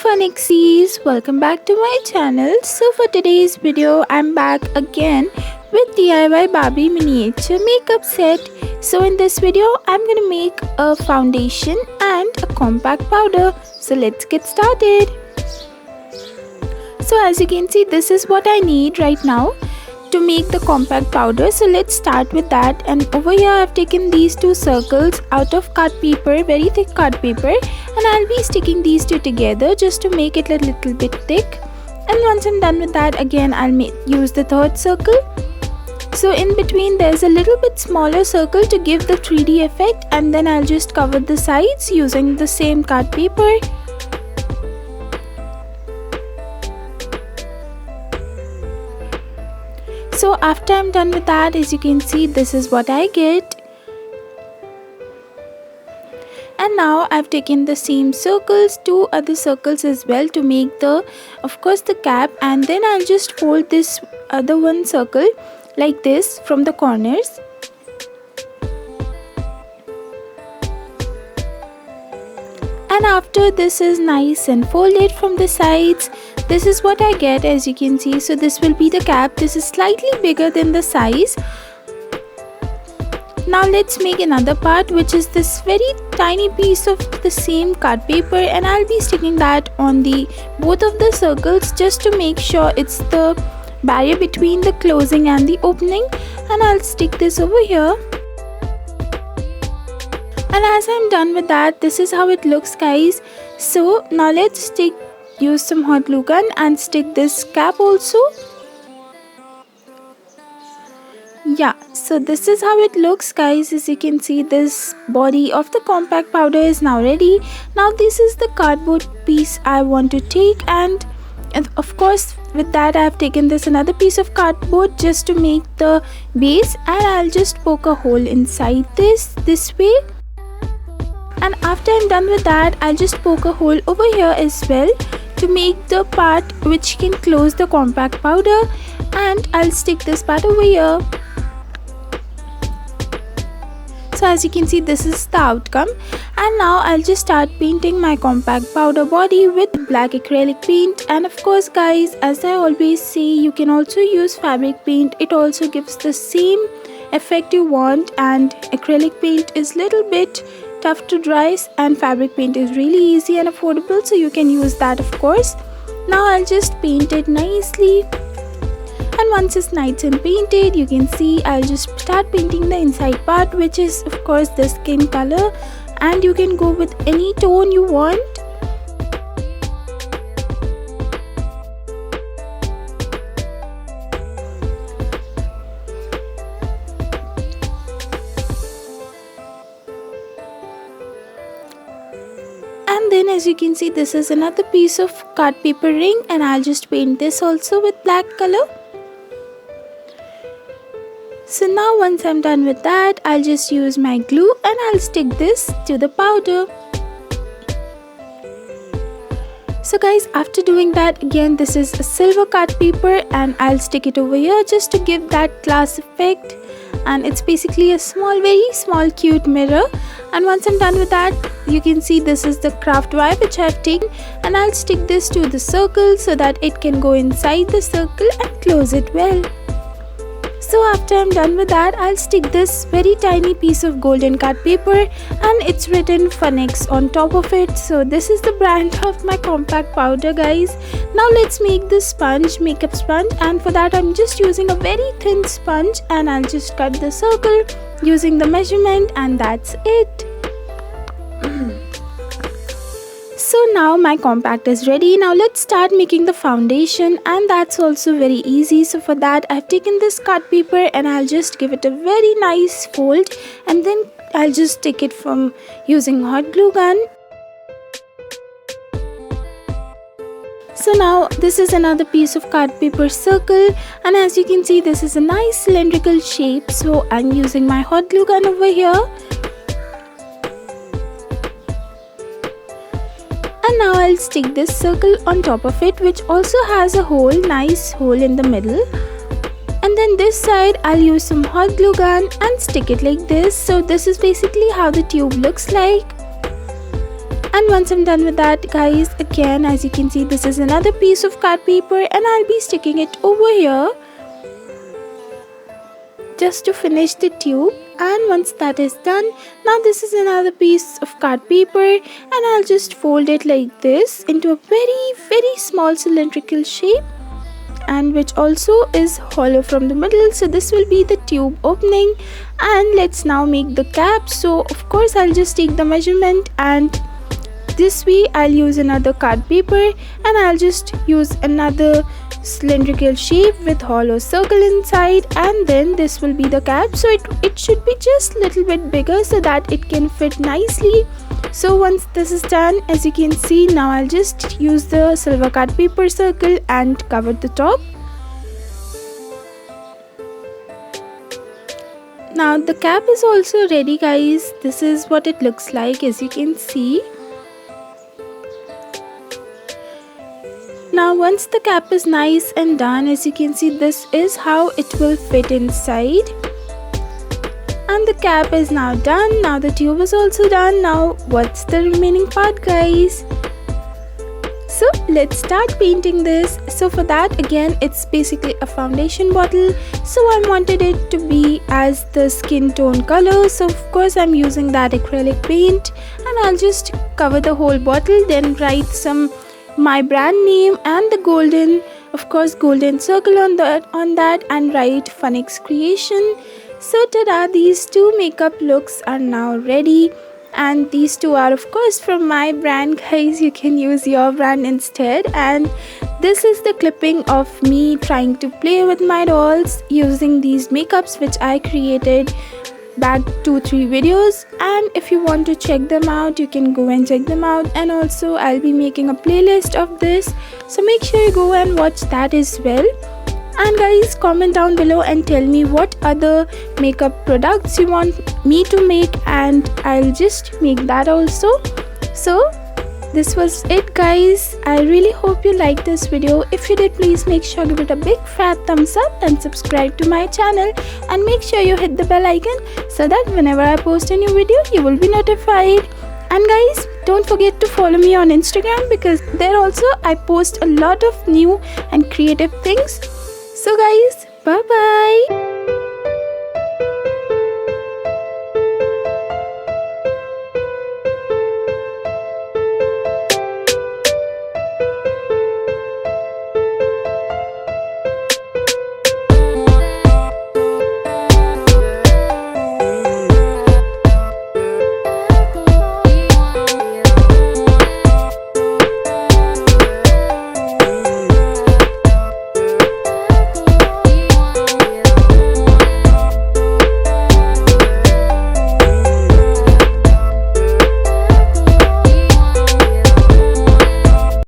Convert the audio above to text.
FunXcies, welcome back to my channel. So for today's video, I'm back again with DIY Barbie miniature makeup set. So in this video, I'm gonna make a foundation and a compact powder. So let's get started. So as you can see, this is what I need right now to make the compact powder. So let's start with that. And over here I've taken these two circles out of card paper, very thick card paper, and I'll be sticking these two together just to make it a little bit thick. And once I'm done with that, again I'll use the third circle. So in between there's a little bit smaller circle to give the 3D effect, and then I'll just cover the sides using the same card paper. So after I'm done with that, as you can see, this is what I get. And now I've taken the same circles, two other circles as well, to make the cap, and then I'll just fold this other one circle like this from the corners. And after this is nice and folded from the sides, this is what I get, as you can see. So this will be the cap. This is slightly bigger than the size. Now let's make another part, which is this very tiny piece of the same card paper, and I'll be sticking that on both of the circles just to make sure it's the barrier between the closing and the opening. And I'll stick this over here. And as I'm done with that, this is how it looks, guys. So now let's use some hot glue gun and stick this cap also. Yeah, so this is how it looks, guys. As you can see, this body of the compact powder is now ready. Now this is the cardboard piece I want to take, and of course with that I have taken this another piece of cardboard just to make the base, and I'll just poke a hole inside this way. And after I'm done with that, I'll just poke a hole over here as well to make the part which can close the compact powder, and I'll stick this part over here. So as you can see, this is the outcome. And now I'll just start painting my compact powder body with black acrylic paint. And of course, guys, as I always say, you can also use fabric paint. It also gives the same effect you want, and acrylic paint is little bit tough to dry, and fabric paint is really easy and affordable, so you can use that, of course. Now I'll just paint it nicely, and once it's nice and painted, you can see I'll just start painting the inside part, which is of course the skin color, and you can go with any tone you want. And then as you can see, this is another piece of card paper ring, and I'll just paint this also with black color. So now once I'm done with that, I'll just use my glue and I'll stick this to the powder. So guys, after doing that, again this is a silver card paper, and I'll stick it over here just to give that glass effect. And it's basically a very small cute mirror. And once I'm done with that, you can see this is the craft wire which I've taken, and I'll stick this to the circle so that it can go inside the circle and close it well. So after I'm done with that, I'll stick this very tiny piece of golden card paper, and it's written FunX on top of it. So this is the brand of my compact powder, guys. Now let's make this makeup sponge, and for that I'm just using a very thin sponge, and I'll just cut the circle using the measurement, and that's it. So now my compact is ready. Now let's start making the foundation, and that's also very easy. So for that I've taken this card paper, and I'll just give it a very nice fold, and then I'll just stick it from using hot glue gun. So now this is another piece of card paper circle, and as you can see, this is a nice cylindrical shape. So I'm using my hot glue gun over here. And now I'll stick this circle on top of it, which also has a nice hole in the middle. And then this side I'll use some hot glue gun and stick it like this. So this is basically how the tube looks like. And once I'm done with that, guys, again, as you can see, this is another piece of card paper, and I'll be sticking it over here just to finish the tube. And once that is done, now this is another piece of card paper, and I'll just fold it like this into a very small cylindrical shape, and which also is hollow from the middle. So this will be the tube opening, and let's now make the cap. So of course I'll just take the measurement, and this way I'll use another card paper, and I'll just use another cylindrical shape with hollow circle inside, and then this will be the cap. So it should be just a little bit bigger so that it can fit nicely. So once this is done, as you can see, now I'll just use the silver card paper circle and cover the top. Now the cap is also ready, guys. This is what it looks like, as you can see. Now once the cap is nice and done, as you can see, this is how it will fit inside. And the cap is now done. Now the tube is also done. Now what's the remaining part, guys? So let's start painting this. So for that, again, it's basically a foundation bottle. So I wanted it to be as the skin tone color. So of course I'm using that acrylic paint, and I'll just cover the whole bottle, then write my brand name and the golden circle on that, and write FunX creation. So tada, these two makeup looks are now ready, and these two are of course from my brand, guys. You can use your brand instead. And this is the clipping of me trying to play with my dolls using these makeups which I created back 2-3 videos. And if you want to check them out, you can go and check them out, and also I'll be making a playlist of this, so make sure you go and watch that as well. And guys, comment down below and tell me what other makeup products you want me to make, and I'll just make that also. So this was it, guys. I really hope you liked this video. If you did, please make sure give it a big fat thumbs up and subscribe to my channel, and make sure you hit the bell icon so that whenever I post a new video, you will be notified. And guys, don't forget to follow me on Instagram, because there also I post a lot of new and creative things. So guys, bye bye.